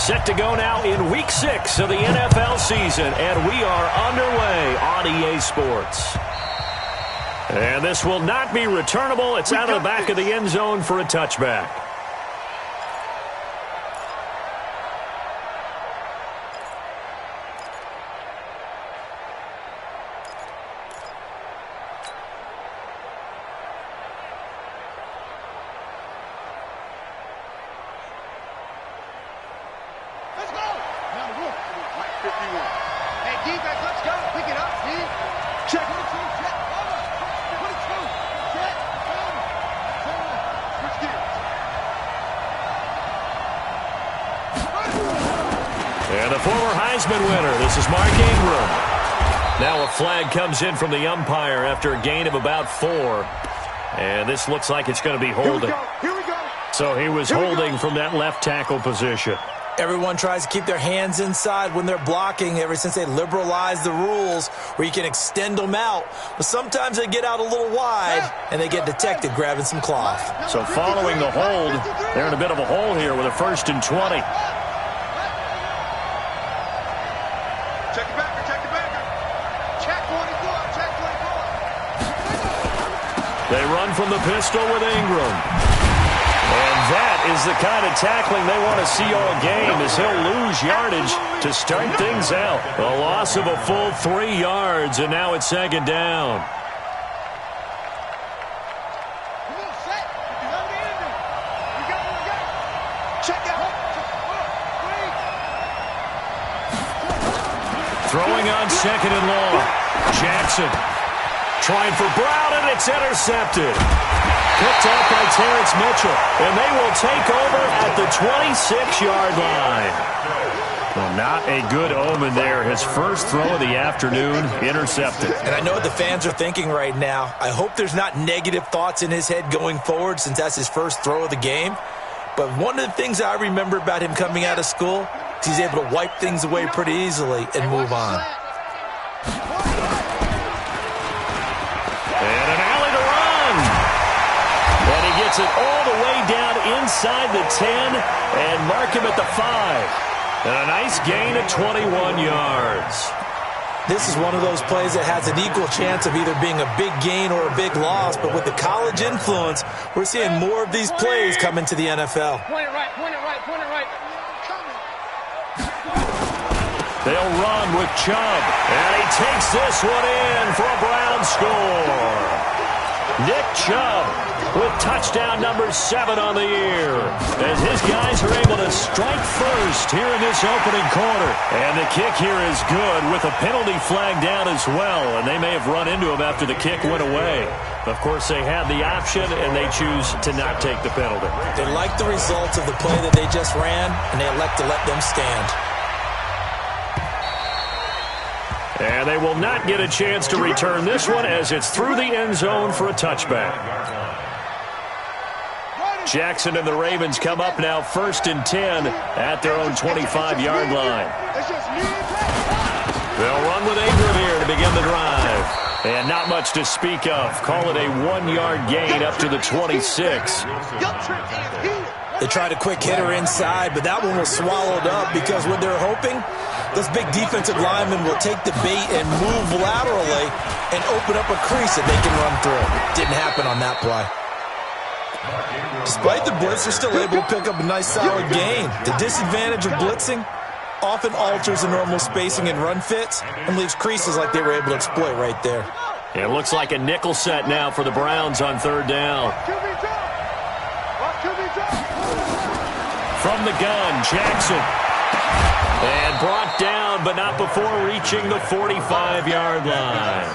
Set to go now in Week 6 of the NFL season, and we are underway on EA Sports. And this will not be returnable. It's out of the back of the end zone for a touchback. And the former Heisman winner, this is Mark Ingram. Now a flag comes in from the umpire after a gain of about 4. And this looks like it's going to be holding. Here we go. So he was holding from that left tackle position. Everyone tries to keep their hands inside when they're blocking ever since they liberalized the rules where you can extend them out. But sometimes they get out a little wide and they get detected grabbing some cloth. So following the hold, they're in a bit of a hole here with a 1st and 20. Check the backer, check the backer. Check 24, check 24. They run from the pistol with Ingram. And that is the kind of tackling they want to see all game, as he'll lose yardage to start things out. A loss of a full 3 yards, and now it's 2nd down. Come on, set. Load in there. We got it. Check out. Throwing on 2nd and long. Jackson trying for Brown, and it's intercepted. Picked off by Terrence Mitchell, and they will take over at the 26-yard line. Well, not a good omen there. His first throw of the afternoon intercepted. And I know what the fans are thinking right now. I hope there's not negative thoughts in his head going forward since that's his first throw of the game. But one of the things I remember about him coming out of school is he's able to wipe things away pretty easily and move on. And an alley to run. And he gets it all the way down inside the 10 and mark him at the 5. And a nice gain of 21 yards. This is one of those plays that has an equal chance of either being a big gain or a big loss. But with the college influence, we're seeing more of these plays come into the NFL. Point it right, point it right, point it right. They'll run with Chubb. And he takes this one in for a Brown score. Nick Chubb with touchdown number 7 on the year, as his guys are able to strike first here in this opening quarter. And the kick here is good with a penalty flag down as well, and they may have run into him after the kick went away. Of course, they had the option, and they choose to not take the penalty. They like the results of the play that they just ran, and they elect to let them stand. And they will not get a chance to return this one as it's through the end zone for a touchback. Jackson and the Ravens come up now 1st and 10 at their own 25-yard line. They'll run with Ingram here to begin the drive. And not much to speak of. Call it a 1-yard gain up to the 26. They tried a quick hitter inside, but that one was swallowed up because what they're hoping, those big defensive linemen will take the bait and move laterally and open up a crease that they can run through. Didn't happen on that play. Despite the blitz, they're still able to pick up a nice solid gain. The disadvantage of blitzing often alters the normal spacing and run fits and leaves creases like they were able to exploit right there. It looks like a nickel set now for the Browns on 3rd down. From the gun, Jackson. And brought down, but not before reaching the 45-yard line.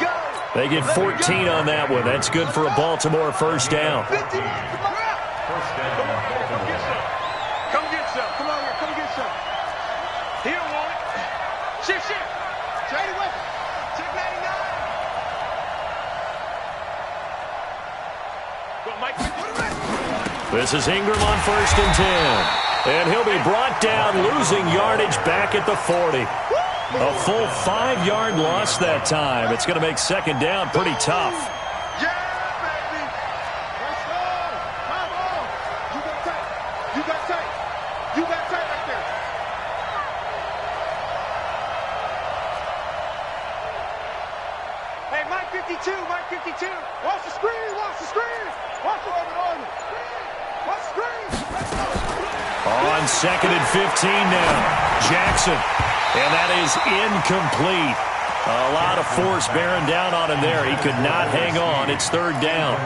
They get 14 on that one. That's good for a Baltimore 1st down. Come get some. Come on here. Come get some. He don't want it. Shift. Trade away. Check 99. Go, Mike. This is Ingram on 1st and 10. And he'll be brought down, losing yardage back at the 40. A full 5-yard loss that time. It's going to make 2nd down pretty tough. Yeah, baby. Let's go. Come on. You got tight. You got tight right there. second and 15 now. Jackson. And that is incomplete. A lot of force bearing down on him there. He could not hang on. It's third down.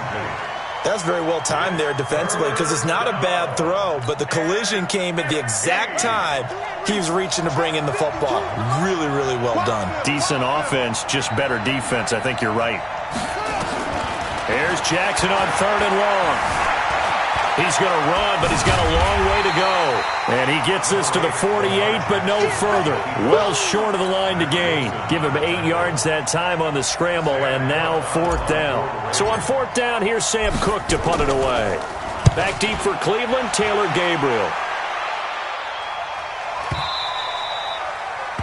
That's very well timed there defensively because it's not a bad throw, but the collision came at the exact time he was reaching to bring in the football. Really, really well done. Decent offense, just better defense. I think you're right. Here's Jackson on third and long. He's going to run, but he's got a long way to go. And he gets this to the 48, but no further. Well short of the line to gain. Give him 8 yards that time on the scramble, and now fourth down. So on fourth down, here's Sam Cook to punt it away. Back deep for Cleveland, Taylor Gabriel.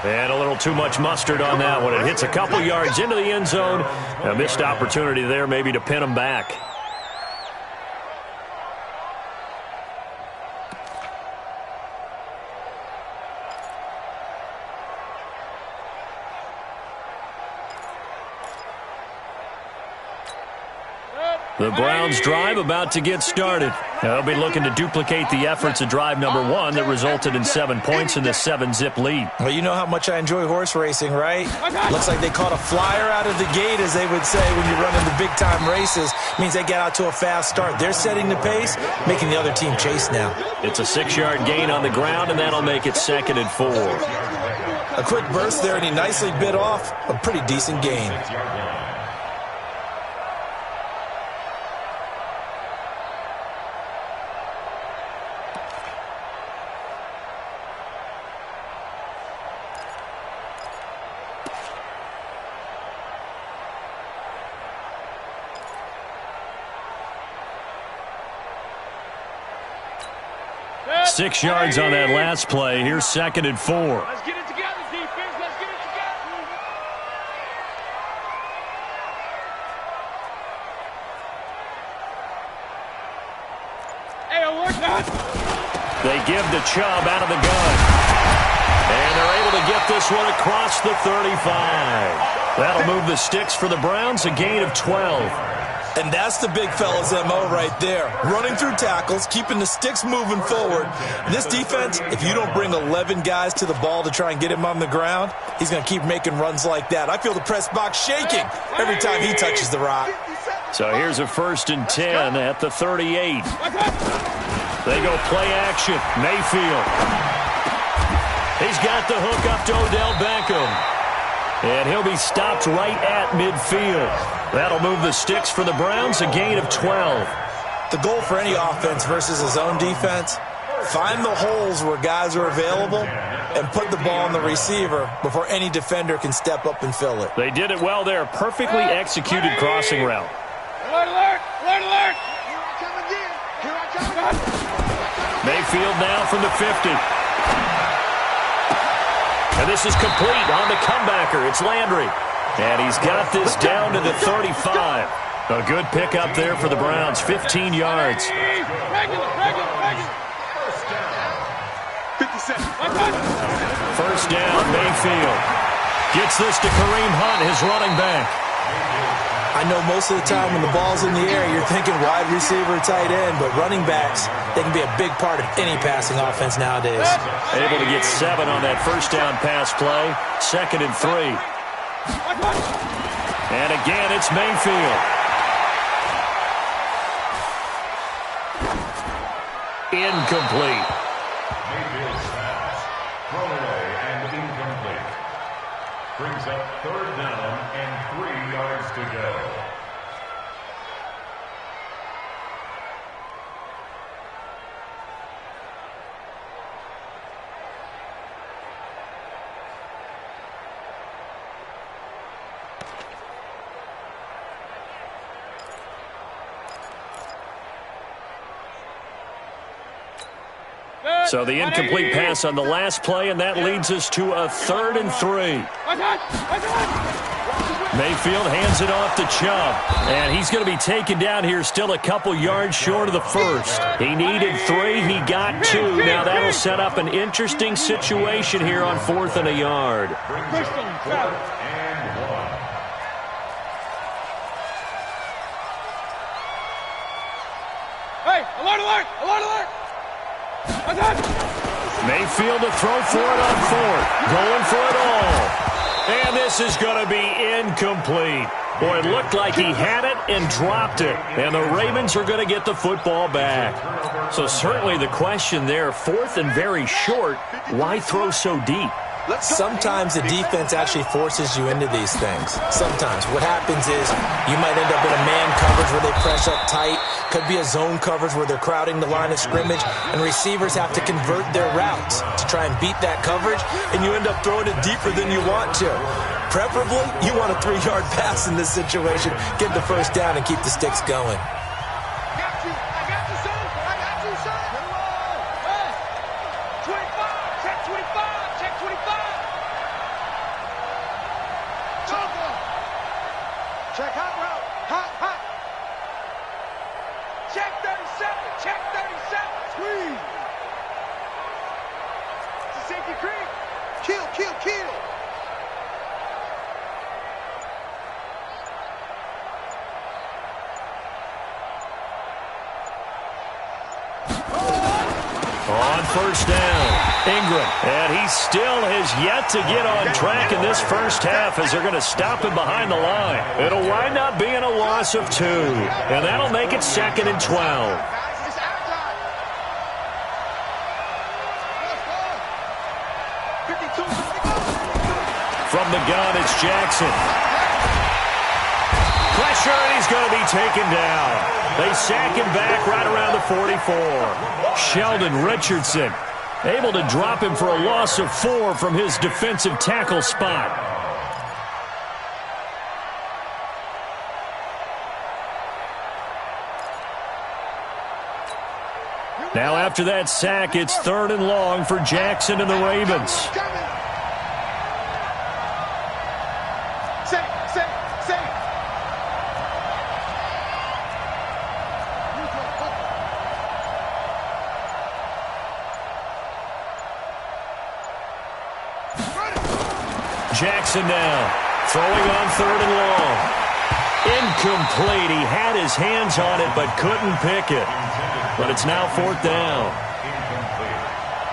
And a little too much mustard on that one. It hits a couple yards into the end zone. A missed opportunity there maybe to pin him back. The Browns drive about to get started. They'll be looking to duplicate the efforts of drive number 1 that resulted in 7 points in the 7-zip lead. Well, you know how much I enjoy horse racing, right? Looks like they caught a flyer out of the gate, as they would say when you run into big-time races. Means they get out to a fast start. They're setting the pace, making the other team chase now. It's a 6-yard gain on the ground, and that'll make it 2nd and 4. A quick burst there, and he nicely bit off a pretty decent gain. Six yards on that last play. Here's 2nd and 4. Let's get it together, defense. Let's get it together. Hey, work that. They give to Chubb out of the gun. And they're able to get this one across the 35. That'll move the sticks for the Browns, a gain of 12. And that's the big fella's MO right there. Running through tackles, keeping the sticks moving forward. This defense, if you don't bring 11 guys to the ball to try and get him on the ground, he's going to keep making runs like that. I feel the press box shaking every time he touches the rock. So here's a 1st and 10 at the 38. They go play action. Mayfield. He's got the hook up to Odell Beckham. And he'll be stopped right at midfield. That'll move the sticks for the Browns, a gain of 12. The goal for any offense versus his own defense, find the holes where guys are available and put the ball on the receiver before any defender can step up and fill it. They did it well there. Perfectly executed crossing route. Alert, alert, alert, alert. Here I come. Mayfield now from the 50. And this is complete on the comebacker. It's Landry. And he's got this down to the 35. A good pickup there for the Browns, 15 yards. First down, Mayfield. Gets this to Kareem Hunt, his running back. I know most of the time when the ball's in the air, you're thinking wide receiver, tight end, but running backs, they can be a big part of any passing offense nowadays. Able to get 7 on that first down pass play. 2nd and 3. And again, it's Mayfield. Incomplete. Mayfield's pass, thrown away and incomplete. Brings up 3rd down and 3 yards to go. So the incomplete pass on the last play, and that leads us to a 3rd and 3. Mayfield hands it off to Chubb, and he's going to be taken down here still a couple yards short of the first. He needed 3, he got 2. Now that'll set up an interesting situation here on 4th and a yard. Hey, alert, alert, alert, alert. Mayfield to throw for it on fourth. Going for it all. And this is going to be incomplete. Boy, it looked like he had it and dropped it. And the Ravens are going to get the football back. So certainly the question there, fourth and very short, why throw so deep? Sometimes the defense actually forces you into these things. Sometimes. What happens is you might end up in a man coverage where they press up tight. Could be a zone coverage where they're crowding the line of scrimmage, and receivers have to convert their routes to try and beat that coverage, and you end up throwing it deeper than you want to. Preferably, you want a 3-yard pass in this situation. Get the first down and keep the sticks going. Check hot route. Hot. Check 37. Check 37. Squeeze. It's a safety creep. Kill. On first down, Ingram. And he still has yet to get on track in this first half as they're going to stop him behind the line. It'll wind up being a loss of 2. And that'll make it 2nd and 12. From the gun, it's Jackson. Pressure, and he's going to be taken down. They sack him back right around the 44. Sheldon Richardson able to drop him for a loss of 4 from his defensive tackle spot. Now after that sack, it's 3rd and long for Jackson and the Ravens. Jackson now, throwing on 3rd and long. Incomplete. He had his hands on it but couldn't pick it. But it's now 4th down.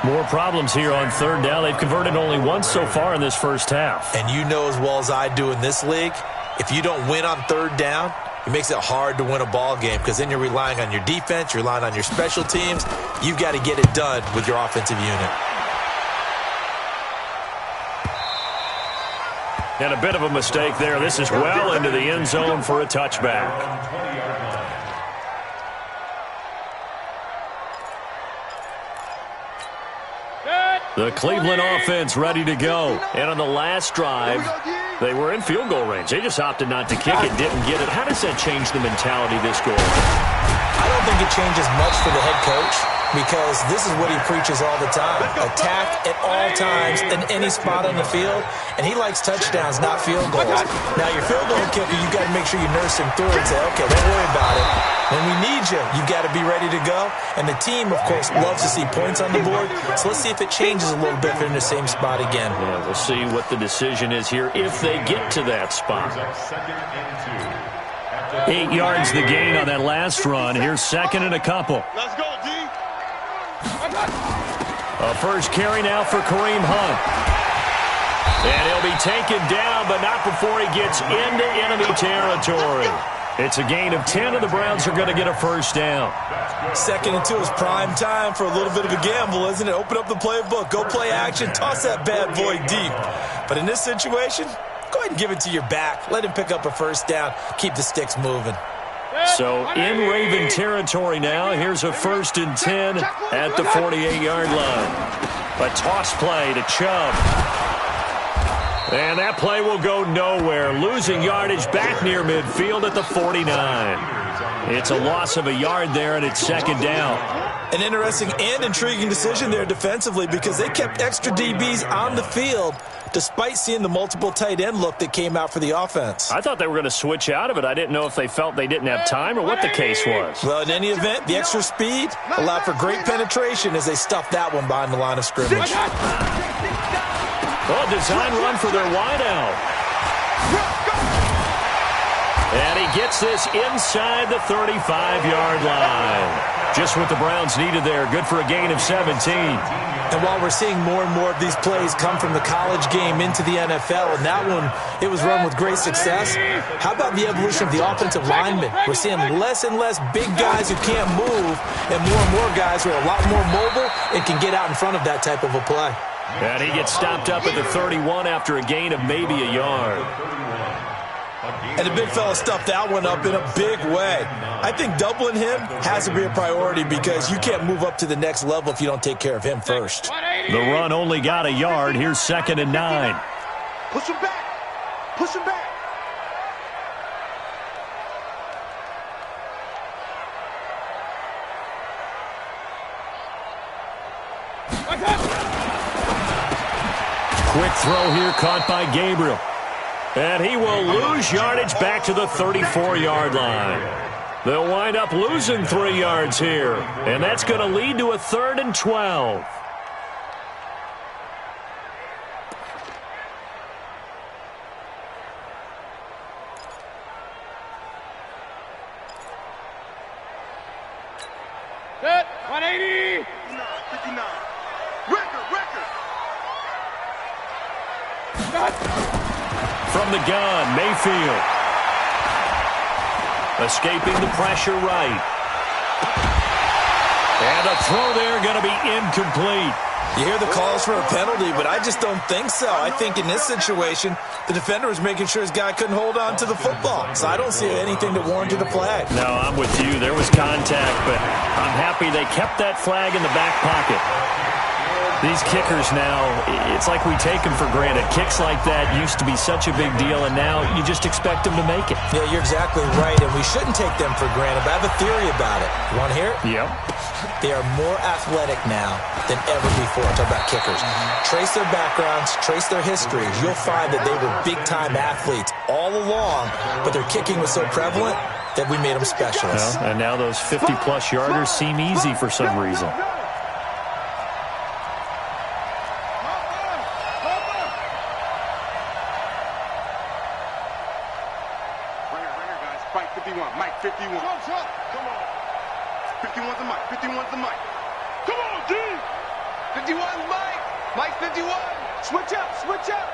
More problems here on 3rd down. They've converted only once so far in this first half. And you know as well as I do in this league, if you don't win on 3rd down, it makes it hard to win a ball game because then you're relying on your defense, you're relying on your special teams. You've got to get it done with your offensive unit. And a bit of a mistake there. This is well into the end zone for a touchback. The Cleveland offense ready to go. And on the last drive, they were in field goal range. They just opted not to kick it, didn't get it. How does that change the mentality this goal? I don't think it changes much for the head coach because this is what he preaches all the time. Attack at all times in any spot on the field, and he likes touchdowns, not field goals. Now, your field goal kicker, you've got to make sure you nurse him through and say, okay, don't worry about it. When we need you, you've got to be ready to go. And the team, of course, loves to see points on the board. So let's see if it changes a little bit if they're in the same spot again. Yeah, we'll see what the decision is here if they get to that spot. 8 yards the gain on that last run. Here's 2nd and a couple. Let's go, D. A first carry now for Kareem Hunt. And he'll be taken down, but not before he gets into enemy territory. It's a gain of 10, and the Browns are going to get a first down. 2nd and 2 is prime time for a little bit of a gamble, isn't it? Open up the playbook, go play action, toss that bad boy deep. But in this situation, go ahead and give it to your back. Let him pick up a first down. Keep the sticks moving. So in Raven territory now, here's a 1st and 10 at the 48-yard line. A toss play to Chubb. And that play will go nowhere, losing yardage back near midfield at the 49. It's a loss of a yard there, and it's 2nd down. An interesting and intriguing decision there defensively because they kept extra DBs on the field despite seeing the multiple tight end look that came out for the offense. I thought they were going to switch out of it. I didn't know if they felt they didn't have time or what the case was. Well, in any event, the extra speed allowed for great penetration as they stuffed that one behind the line of scrimmage. Well, design run for their wideout. And he gets this inside the 35-yard line. Just what the Browns needed there. Good for a gain of 17. And while we're seeing more and more of these plays come from the college game into the NFL, and that one, it was run with great success, how about the evolution of the offensive linemen? We're seeing less and less big guys who can't move and more guys who are a lot more mobile and can get out in front of that type of a play. And he gets stopped up at the 31 after a gain of maybe a yard. And the big fella stuffed that one up in a big way. I think doubling him has to be a priority because you can't move up to the next level if you don't take care of him first. The run only got a yard. Here's 2nd and 9. Push him back. Push him back. Quick throw here caught by Gabriel. And he will lose yardage back to the 34-yard line. They'll wind up losing 3 yards here. And that's going to lead to a 3rd and 12. Set. 180. 59. Record. From the gun, Mayfield. Escaping the pressure right. And a throw there going to be incomplete. You hear the calls for a penalty, but I just don't think so. I think in this situation, the defender was making sure his guy couldn't hold on to the football. So I don't see anything that warranted a flag. No, I'm with you. There was contact, but I'm happy they kept that flag in the back pocket. These kickers now, it's like we take them for granted. Kicks like that used to be such a big deal, and now you just expect them to make it. Yeah, you're exactly right, and we shouldn't take them for granted, but I have a theory about it. You want to hear it? Yep. They are more athletic now than ever before. I'm talking about kickers. Trace their backgrounds, trace their histories. You'll find that they were big-time athletes all along, but their kicking was so prevalent that we made them specialists. Well, and now those 50-plus yarders seem easy for some reason. Mike 51. Mike 51. Come on. 51's the Mike. 51's the Mike. Come on, D. 51's Mike. Mike 51. Switch up. Switch up.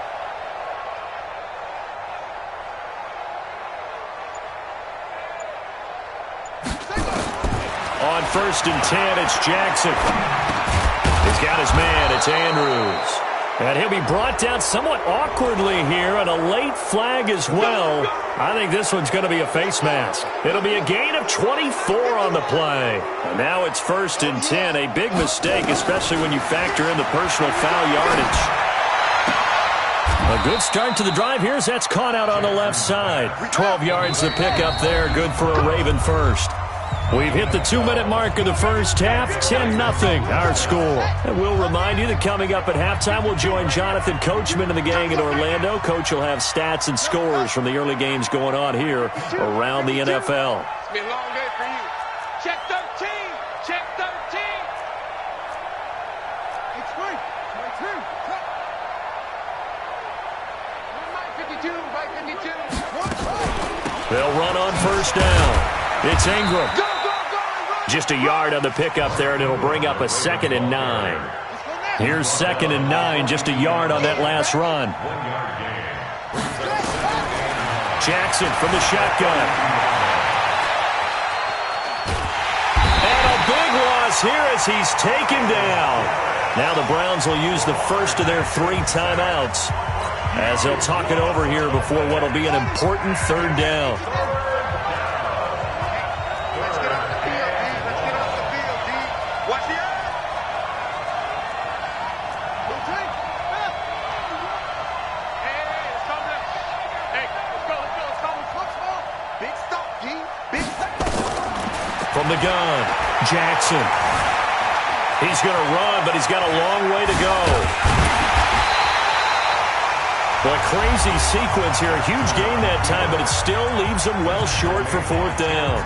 On 1st and 10, it's Jackson. He's got his man. It's Andrews. And he'll be brought down somewhat awkwardly here, and a late flag as well. I think this one's going to be a face mask. It'll be a gain of 24 on the play. And now it's 1st and 10. A big mistake, especially when you factor in the personal foul yardage. A good start to the drive here as that's caught out on the left side. 12 yards to pick up there. Good for a Raven first. We've hit the 2-minute mark of the first half, 10-0 our score. And we'll remind you that coming up at halftime, we'll join Jonathan Coachman and the gang in Orlando. Coach will have stats and scores from the early games going on here around the NFL. It's been a long day for you. Check 13. Check 13. It's free. 22. Mike 52. Mike 52. They'll run on 1st down. It's Ingram. Just a yard on the pickup there, and it'll bring up a 2nd and 9. Here's 2nd and 9, just a yard on that last run. Jackson from the shotgun. And a big loss here as he's taken down. Now the Browns will use the first of their 3 timeouts as they'll talk it over here before what will be an important 3rd down. From the gun, Jackson. He's going to run, but he's got a long way to go. Well, a crazy sequence here. A huge gain that time, but it still leaves him well short for 4th down.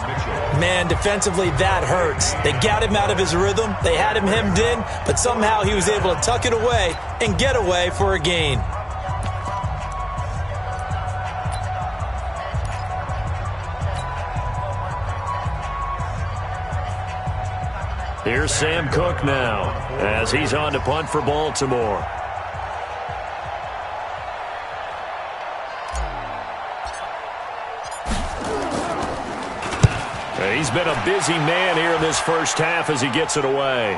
Man, defensively, that hurts. They got him out of his rhythm. They had him hemmed in, but somehow he was able to tuck it away and get away for a gain. Here's Sam Cook now as he's on to punt for Baltimore. He's been a busy man here in this first half as he gets it away.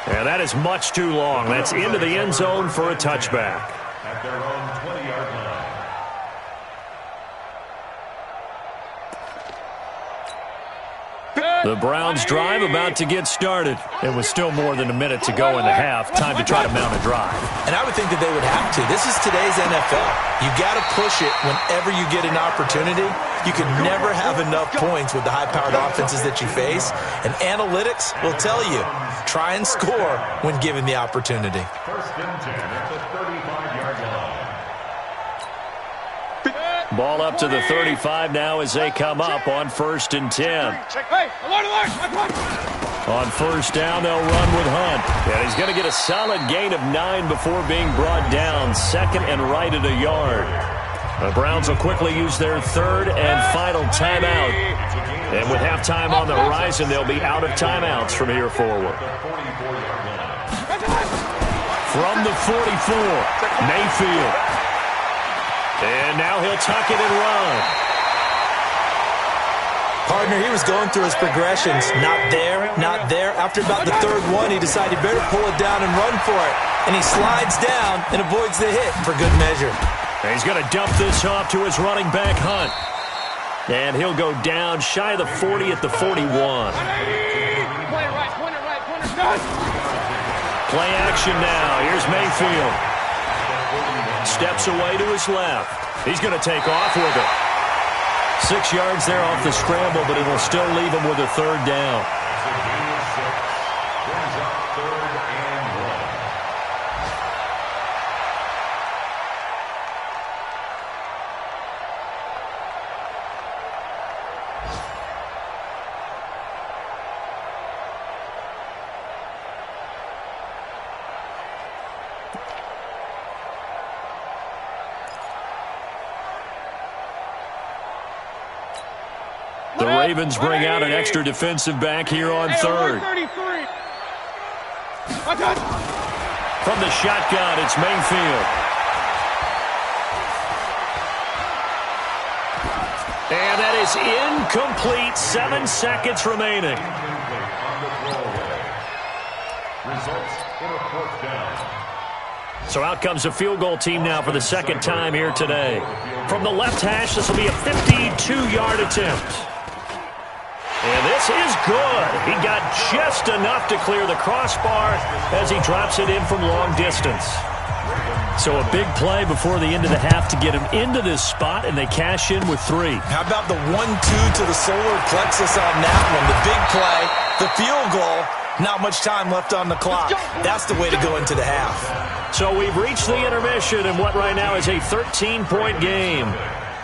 And that is much too long. That's into the end zone for a touchback. At their own 20-yard line. The Browns drive about to get started. It was still more than a minute to go in the half. Time to try to mount a drive. And I would think that they would have to. This is today's NFL. You got to push it whenever you get an opportunity. You can never have enough points with the high-powered offenses that you face. And analytics will tell you, try and score when given the opportunity. First and 10 at the 35-yard line. Ball up to the 35 now as they come up on 1st and 10. On first down, they'll run with Hunt. And he's going to get a solid gain of 9 before being brought down. 2nd and right at a yard. The Browns will quickly use their 3rd and final timeout. And with halftime on the horizon, they'll be out of timeouts from here forward. From the 44, Mayfield. And now he'll tuck it and run. Partner, he was going through his progressions. Not there, not there. After about the 3rd one, he decided he better pull it down and run for it. And he slides down and avoids the hit for good measure. And he's going to dump this off to his running back, Hunt. And he'll go down shy of the 40 at the 41. Play action now. Here's Mayfield. Steps away to his left. He's going to take off with it. 6 yards there off the scramble, but it'll still leave him with a 3rd down. Brings up 3rd and 1. The Ravens bring out an extra defensive back here on 3rd. From the shotgun, it's Mayfield. And that is incomplete. 7 seconds remaining. Results in a 4th down. So out comes a field goal team now for the 2nd time here today. From the left hash, this will be a 52-yard attempt. And this is good. He got just enough to clear the crossbar as he drops it in from long distance. So a big play before the end of the half to get him into this spot, and they cash in with 3. How about the 1-2 to the solar plexus on that one? The big play, the field goal, not much time left on the clock. That's the way to go into the half. So we've reached the intermission in what right now is a 13-point game.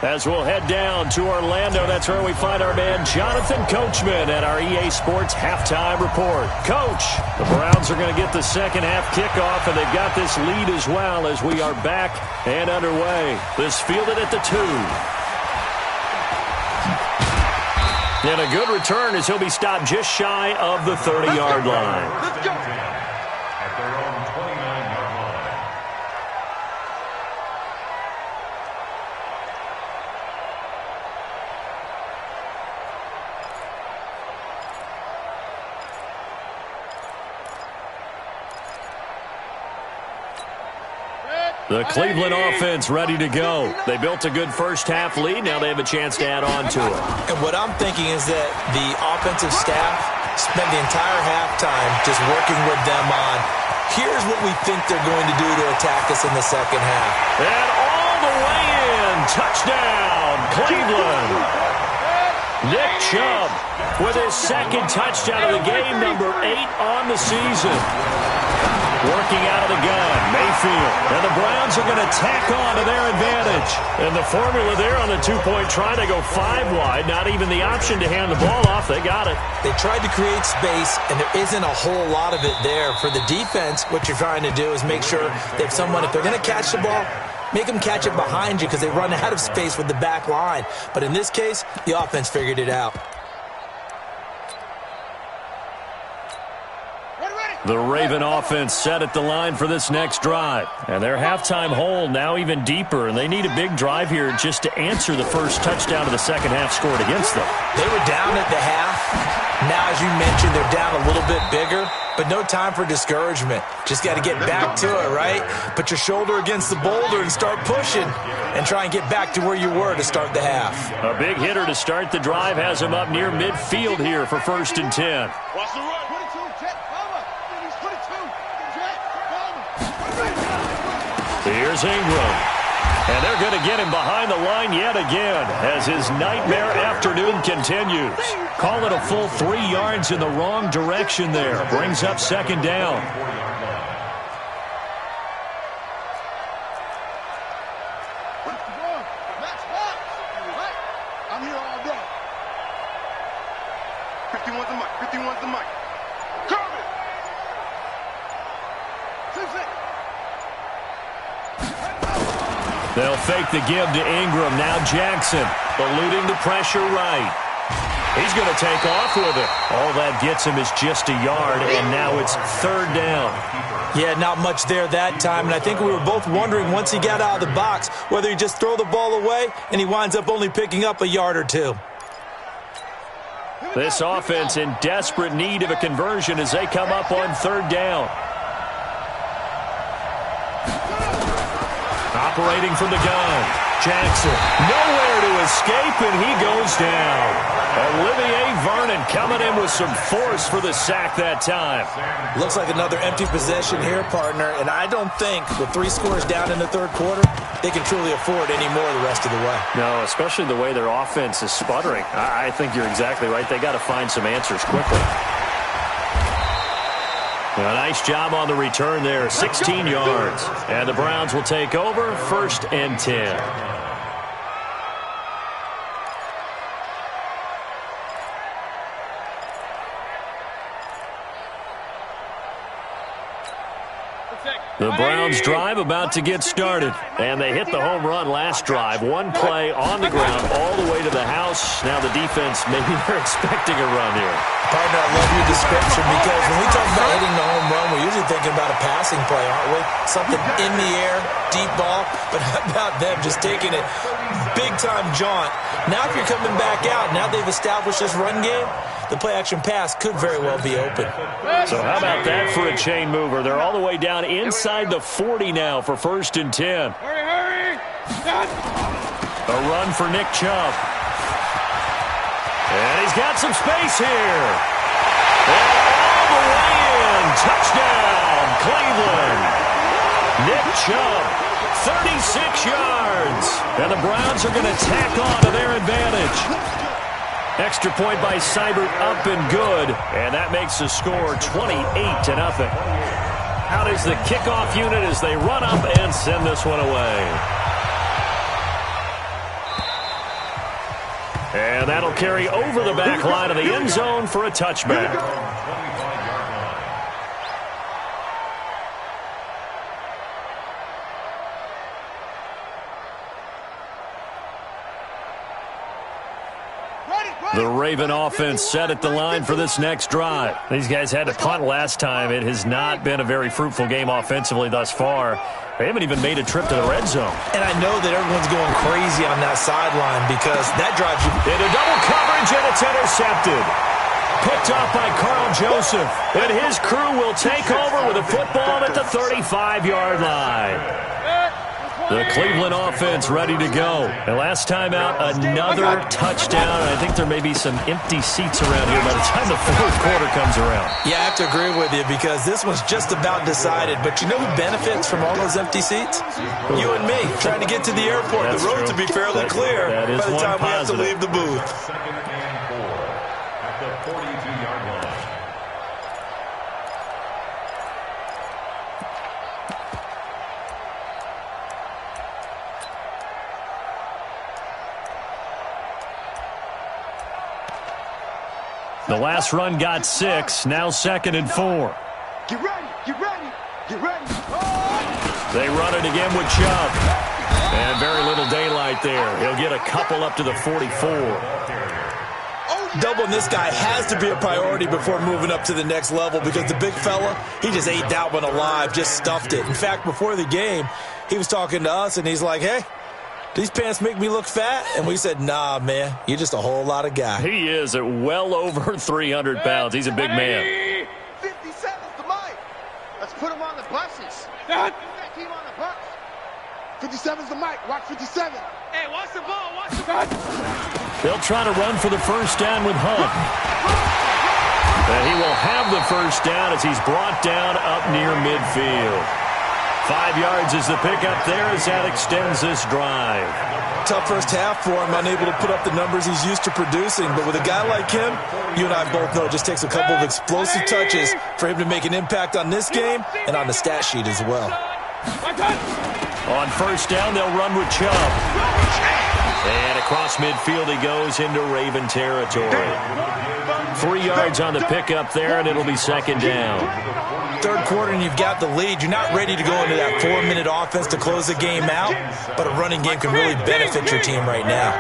As we'll head down to Orlando, that's where we find our man Jonathan Coachman at our EA Sports Halftime Report. Coach, the Browns are going to get the second half kickoff, and they've got this lead as well as we are back and underway. This fielded at the 2. And a good return as he'll be stopped just shy of the 30-yard line. At their own 29-yard line. The Cleveland offense ready to go. They built a good first half lead. Now they have a chance to add on to it. And what I'm thinking is that the offensive staff spent the entire halftime just working with them on, here's what we think they're going to do to attack us in the second half. And all the way in. Touchdown, Cleveland. Nick Chubb with his second touchdown of the game, number 8 on the season. Working out of the gun, Mayfield. And the Browns are going to tack on to their advantage. And the formula there on the 2-point try, they go 5 wide. Not even the option to hand the ball off. They got it. They tried to create space, and there isn't a whole lot of it there. For the defense, what you're trying to do is make sure that someone, if they're going to catch the ball, make them catch it behind you because they run out of space with the back line. But in this case, the offense figured it out. The Raven offense set at the line for this next drive. And their halftime hole now even deeper, and they need a big drive here just to answer the first touchdown of the second half scored against them. They were down at the half. Now, as you mentioned, they're down a little bit bigger, but no time for discouragement. Just got to get back to it, right? Put your shoulder against the boulder and start pushing and try and get back to where you were to start the half. A big hitter to start the drive has him up near midfield here for 1st and 10. Watch the run. 22, Jet, Palmer. He's 22. Jet, Palmer. Here's Ingram. And they're going to get him behind the line yet again as his nightmare afternoon continues. Call it a full 3 yards in the wrong direction there. Brings up 2nd down. I'm here all day. 51's the mic. 51's the mic. Coming. 6-6. They'll fake the give to Ingram. Now Jackson eluding the pressure right. He's going to take off with it. All that gets him is just a yard, and now it's 3rd down. Yeah, not much there that time, and I think we were both wondering once he got out of the box whether he just throw the ball away and he winds up only picking up a yard or 2. This offense in desperate need of a conversion as they come up on 3rd down. Operating from the gun. Jackson nowhere to escape, and he goes down. Olivier Vernon coming in with some force for the sack that time. Looks like another empty possession here, partner, and I don't think with 3 scores down in the 3rd quarter, they can truly afford any more the rest of the way. No, especially the way their offense is sputtering. I think you're exactly right. They got to find some answers quickly. A nice job on the return there, 16 yards. And the Browns will take over, 1st and 10. The Browns drive about to get started, and they hit the home run last drive. 1 play on the ground all the way to the house. Now the defense, maybe they're expecting a run here. Partner, I love your description because when we talk about hitting the home run, we're usually thinking about a passing play, aren't we? Something in the air, deep ball, but how about them just taking it big-time jaunt? Now if you're coming back out, now they've established this run game, the play-action pass could very well be open. So how about that for a chain mover? They're all the way down inside the 40 now for 1st and 10. Hurry. A run for Nick Chubb. And he's got some space here. And all the way in. Touchdown, Cleveland. Nick Chubb, 36 yards. And the Browns are going to tack on to their advantage. Extra point by Seibert, up and good. And that makes the score 28-0. Out is the kickoff unit as they run up and send this one away. And that'll carry over the back line of the end zone for a touchback. The Raven offense set at the line for this next drive. These guys had to punt last time. It has not been a very fruitful game offensively thus far. They haven't even made a trip to the red zone. And I know that everyone's going crazy on that sideline because that drives you. Into double coverage, and it's intercepted. Picked off by Carl Joseph. And his crew will take over with a football at the 35-yard line. The Cleveland offense ready to go. And last time out, another touchdown. I think there may be some empty seats around here by the time the 4th quarter comes around. Yeah, I have to agree with you because this one's just about decided. But you know who benefits from all those empty seats? You and me, trying to get to the airport. That's the road true. to be fairly clear That is by the time we have to positive. leave the booth. 2nd and 4 at the 42-yard line. The last run got 6. Now 2nd and 4. Get ready. Get ready. Get ready. They run it again with Chubb. And very little daylight there. He'll get a couple up to the 44. Oh, Doubling this guy has to be a priority before moving up to the next level because the big fella, he just ate that one alive, just stuffed it. In fact, before the game, he was talking to us, and he's like, hey, these pants make me look fat? And we said, nah, man, you're just a whole lot of guy. He is at well over 300 pounds. He's a big man. 57's the mic. Let's put him on the buses. Put that team on the bus. 57's the mic. Watch 57. Hey, watch the ball. Watch the ball. They'll try to run for the first down with Hunt. And he will have the first down as he's brought down up near midfield. 5 yards is the pickup there as that extends this drive. Tough first half for him, unable to put up the numbers he's used to producing. But with a guy like him, you and I both know it just takes a couple of explosive touches for him to make an impact on this game and on the stat sheet as well. On first down, they'll run with Chubb. And across midfield he goes into Raven territory. 3 yards on the pickup there, and it'll be second down. Third quarter and you've got the lead. You're not ready to go into that 4-minute offense to close the game out, but a running game can really benefit your team right now.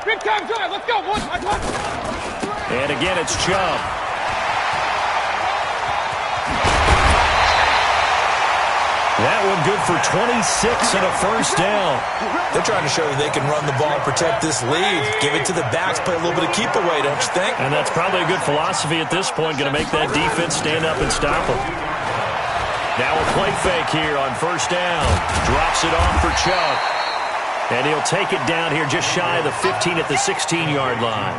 Big time drive. Let's go. And again, it's Chubb. That one good for 26 and a first down. They're trying to show that they can run the ball and protect this lead. Give it to the backs, play a little bit of keep away, don't you think? And that's probably a good philosophy at this point, going to make that defense stand up and stop them. Now a play fake here on first down. Drops it off for Chubb. And he'll take it down here just shy of the 15 at the 16-yard line.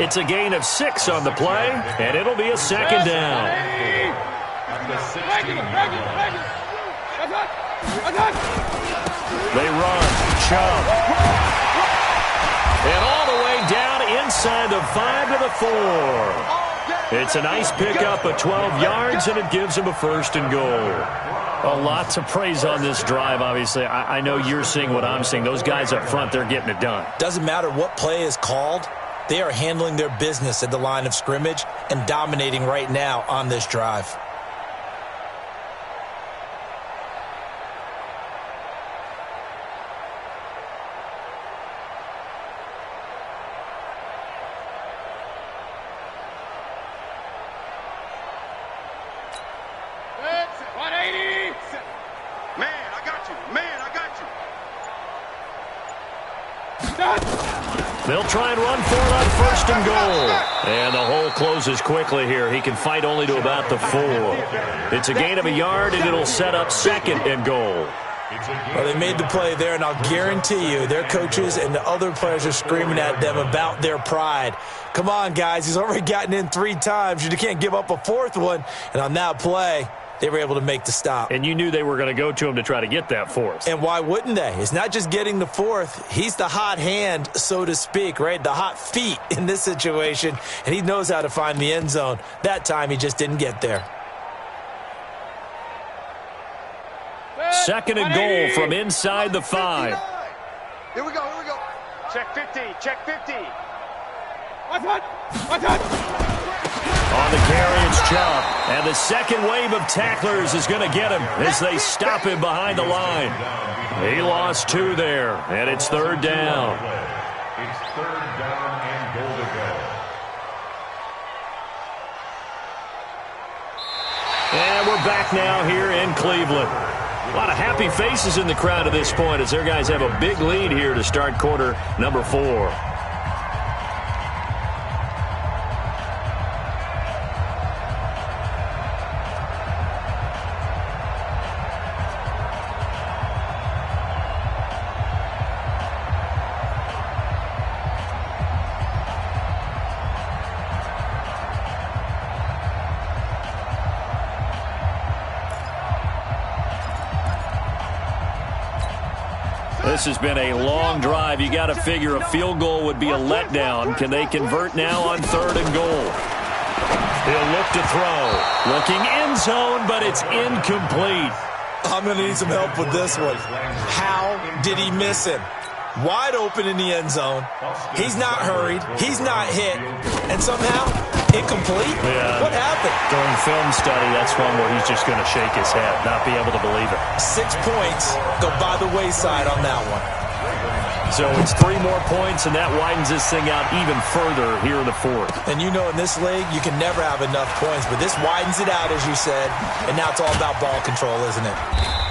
It's a gain of 6 on the play, and it'll be a second down. They run. Chubb. And all the way down inside the 5 to the 4. It's a nice pickup of 12 yards, and it gives him a first and goal. A lot to praise on this drive, obviously. I know you're seeing what I'm seeing. Those guys up front, they're getting it done. Doesn't matter what play is called. They are handling their business at the line of scrimmage and dominating right now on this drive. They'll try and run for it on first and goal. And the hole closes quickly here. He can fight only to about the 4. It's a gain of a yard, and it'll set up second and goal. Well, they made the play there, and I'll guarantee you their coaches and the other players are screaming at them about their pride. Come on, guys. He's already gotten in 3 times. You can't give up a 4th one. And on that play, they were able to make the stop. And you knew they were going to go to him to try to get that 4th. And why wouldn't they? It's not just getting the 4th. He's the hot hand, so to speak, right? The hot feet in this situation. And he knows how to find the end zone. That time, he just didn't get there. Second and goal from inside the 5. Here we go. Check 50. Check 50. On the carry, it's Chubb. And the second wave of tacklers is going to get him as they stop him behind the line. He lost 2 there, and it's third down. It's third down and goal to go. And we're back now here in Cleveland. A lot of happy faces in the crowd at this point as their guys have a big lead here to start quarter number 4. This has been a long drive. You got to figure a field goal would be a letdown. Can they convert now on third and goal? He'll look to throw. Looking end zone, but it's incomplete. I'm going to need some help with this one. How did he miss him? Wide open in the end zone. He's not hurried. He's not hit. And somehow, incomplete? Yeah. What happened? During film study, that's one where he's just going to shake his head, not be able to believe it. 6 points go by the wayside on that one. So it's 3 more points, and that widens this thing out even further here in the fourth. And you know in this league, you can never have enough points, but this widens it out, as you said, and now it's all about ball control, isn't it?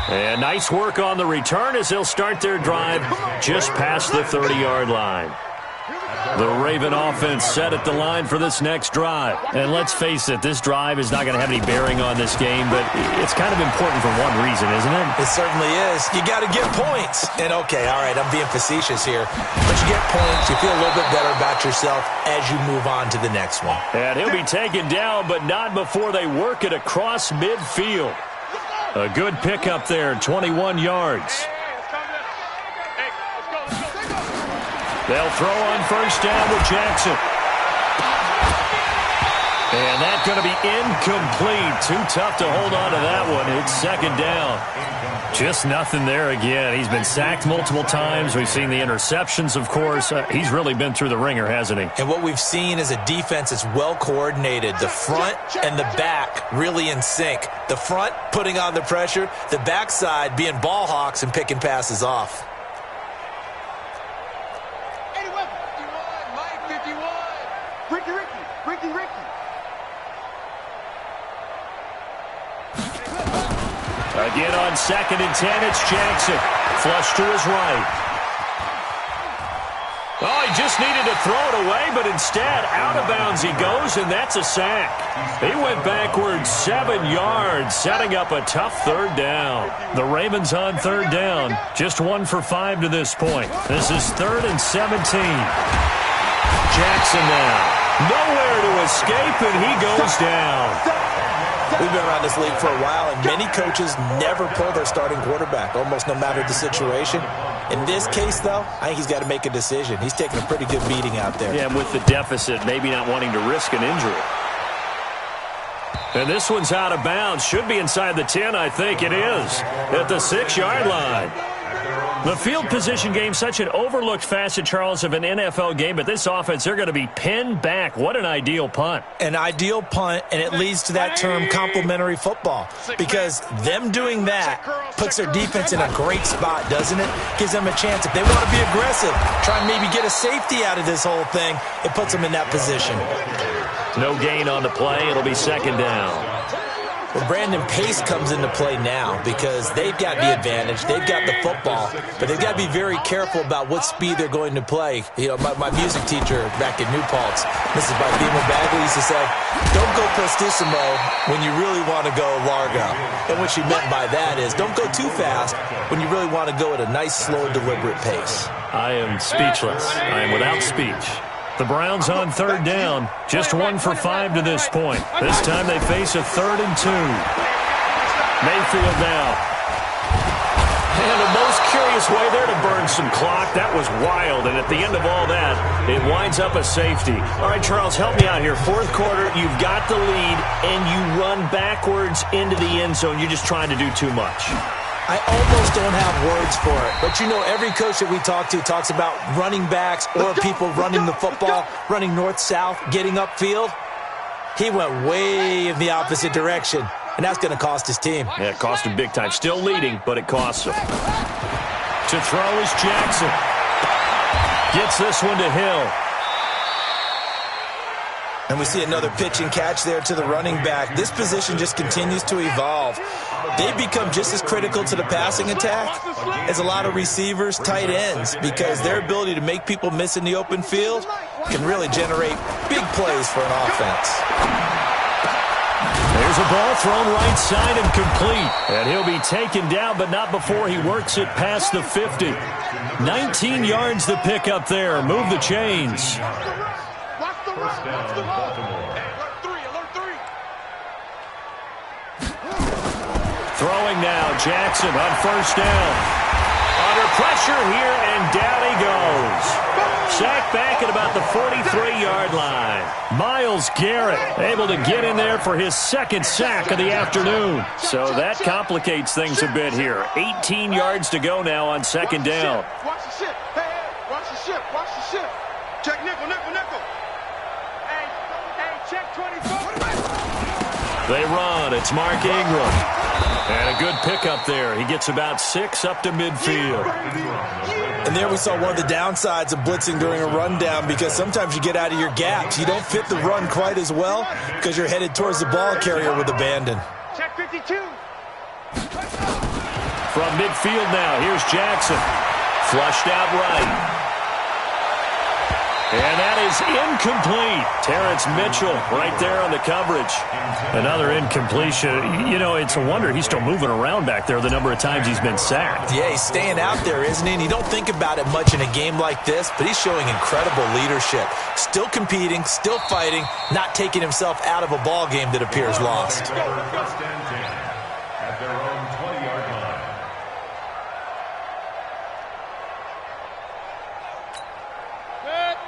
And nice work on the return as they'll start their drive just past the 30-yard line. The Raven offense set at the line for this next drive. And let's face it, this drive is not going to have any bearing on this game, but it's kind of important for one reason, isn't it? It certainly is. You got to get points. And okay, all right, I'm being facetious here, but you get points, you feel a little bit better about yourself as you move on to the next one. And he'll be taken down, but not before they work it across midfield. A good pickup there, 21 yards. They'll throw on first down with Jackson. And that's going to be incomplete. Too tough to hold on to that one. It's second down. Just nothing there again. He's been sacked multiple times. We've seen the interceptions, of course. He's really been through the ringer, hasn't he? And what we've seen is a defense that's well coordinated. The front and the back really in sync. The front putting on the pressure. The backside being ball hawks and picking passes off. Again on 2nd and 10, it's Jackson. Flush to his right. Oh, he just needed to throw it away, but instead, out of bounds he goes, and that's a sack. He went backwards 7 yards, setting up a tough third down. The Ravens on third down, just 1 for 5 to this point. This is 3rd and 17. Jackson now. Nowhere to escape, and he goes down. We've been around this league for a while, and many coaches never pull their starting quarterback, almost no matter the situation. In this case, though, I think he's got to make a decision. He's taking a pretty good beating out there. Yeah, with the deficit, maybe not wanting to risk an injury. And this one's out of bounds. Should be inside the 10, I think it is, at the 6-yard line. The field position game, such an overlooked facet, Charles, of an NFL game, but this offense, they're going to be pinned back. What an ideal punt. An ideal punt, and it leads to that term complementary football, because them doing that puts their defense in a great spot, doesn't it? Gives them a chance. If they want to be aggressive, try and maybe get a safety out of this whole thing, it puts them in that position. No gain on the play. It'll be second down. Well, Brandon, pace comes into play now because they've got the advantage. They've got the football, but they've got to be very careful about what speed they're going to play. You know, my music teacher back in New Paltz, Mrs. Bima Bagley, used to say, don't go prestissimo when you really want to go largo. And what she meant by that is don't go too fast when you really want to go at a nice, slow, deliberate pace. I am speechless. I am without speech. The Browns on third down, just 1 for 5 to this point. This time they face a 3rd and 2. Mayfield now. And the most curious way there to burn some clock. That was wild, and at the end of all that, it winds up a safety. All right, Charles, help me out here. Fourth quarter, you've got the lead, and you run backwards into the end zone. You're just trying to do too much. I almost don't have words for it. But, you know, every coach that we talk to talks about running backs or people running the football, running north-south, getting upfield. He went way in the opposite direction, and that's going to cost his team. Yeah, it cost him big time. Still leading, but it costs him. To throw is Jackson. Gets this one to Hill. And we see another pitch and catch there to the running back. This position just continues to evolve. They've become just as critical to the passing attack as a lot of receivers, tight ends, because their ability to make people miss in the open field can really generate big plays for an offense. There's a ball thrown right side and complete. And he'll be taken down, but not before he works it past the 50. 19 yards the pick up there. Move the chains. First down, Baltimore. Throwing now, Jackson on first down. Under pressure here, and down he goes. Sacked back at about the 43-yard line. Myles Garrett able to get in there for his second sack of the afternoon. So that complicates things a bit here. 18 yards to go now on second down. Watch the ship. Hey, watch the ship. Watch the ship. Check nickel, nickel, nickel. Hey, check 24. They run. It's Mark Ingram. And a good pickup there. He gets about 6 up to midfield. And there we saw one of the downsides of blitzing during a rundown, because sometimes you get out of your gaps. You don't fit the run quite as well because you're headed towards the ball carrier with abandon. Check 52. From midfield now, here's Jackson. Flushed out right. And that is incomplete. Terrence Mitchell right there on the coverage. Another incompletion. You know, it's a wonder he's still moving around back there the number of times he's been sacked. Yeah, he's staying out there, isn't he? And you don't think about it much in a game like this, but he's showing incredible leadership. Still competing, still fighting, not taking himself out of a ball game that appears lost. First and 10 at their own 20-yard line.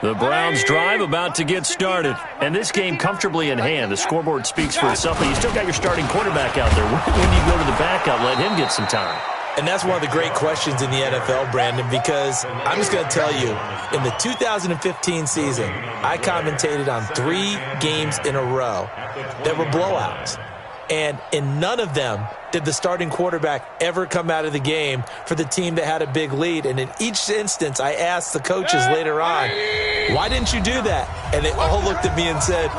The Browns drive about to get started. And this game comfortably in hand. The scoreboard speaks for itself, but you still got your starting quarterback out there. When do you go to the backup, let him get some time? And that's one of the great questions in the NFL, Brandon, because I'm just going to tell you, in the 2015 season, I commentated on 3 games in a row that were blowouts. And in none of them did the starting quarterback ever come out of the game for the team that had a big lead. And in each instance, I asked the coaches later on, why didn't you do that? And they all looked at me and said,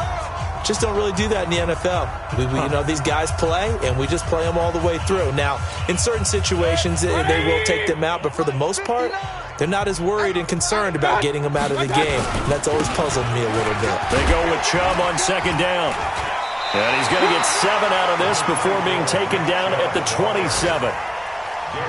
just don't really do that in the NFL. You know, these guys play, and we just play them all the way through. Now, in certain situations, they will take them out, but for the most part, they're not as worried and concerned about getting them out of the game. And that's always puzzled me a little bit. They go with Chubb on second down. And he's going to get 7 out of this before being taken down at the 27.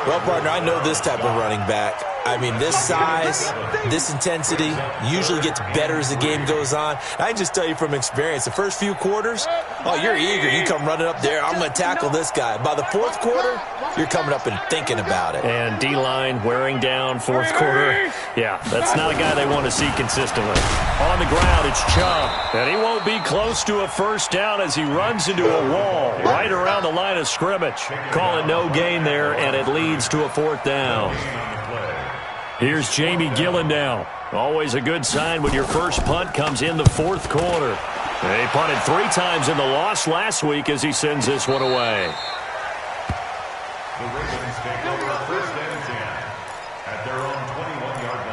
Well, partner, I know this type of running back. I mean, this size, this intensity usually gets better as the game goes on. I can just tell you from experience, the first few quarters, oh, you're eager. You come running up there, I'm going to tackle this guy. By the fourth quarter, you're coming up and thinking about it. And D-line wearing down fourth quarter. Yeah, that's not a guy they want to see consistently. On the ground, it's Chubb. And he won't be close to a first down as he runs into a wall right around the line of scrimmage. Call it no gain there, and it leads to a 4th down. Here's Jamie Gillen now. Always a good sign when your first punt comes in the 4th quarter. They punted 3 times in the loss last week as he sends this one away. The Ravens take over first and 10 at their own 21-yard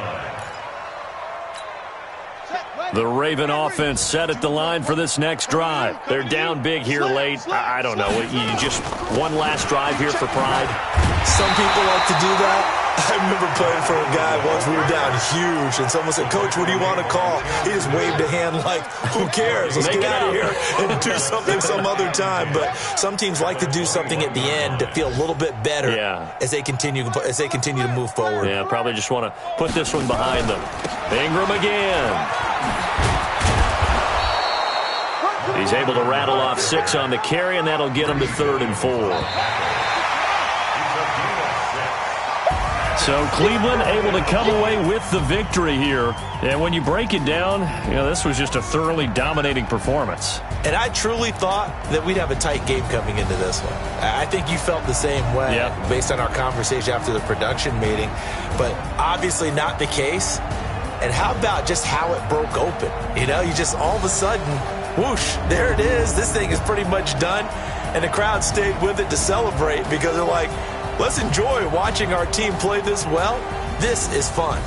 line. The Raven offense set at the line for this next drive. They're down big here late. I don't know. You just one last drive here for pride? Some people like to do that. I remember playing for a guy once. We were down huge, and someone said, Coach, what do you want to call? He just waved a hand like, who cares? Let's get out of here and do something some other time. But some teams like to do something at the end to feel a little bit better as they continue to move forward. Yeah, probably just want to put this one behind them. Ingram again. He's able to rattle off 6 on the carry, and that'll get him to 3rd and 4. So Cleveland able to come away with the victory here. And when you break it down, you know, this was just a thoroughly dominating performance. And I truly thought that we'd have a tight game coming into this one. I think you felt the same way based on our conversation after the production meeting. But obviously not the case. And how about just how it broke open? You know, you just all of a sudden, whoosh, there it is. This thing is pretty much done. And the crowd stayed with it to celebrate because they're like, let's enjoy watching our team play this well. This is fun.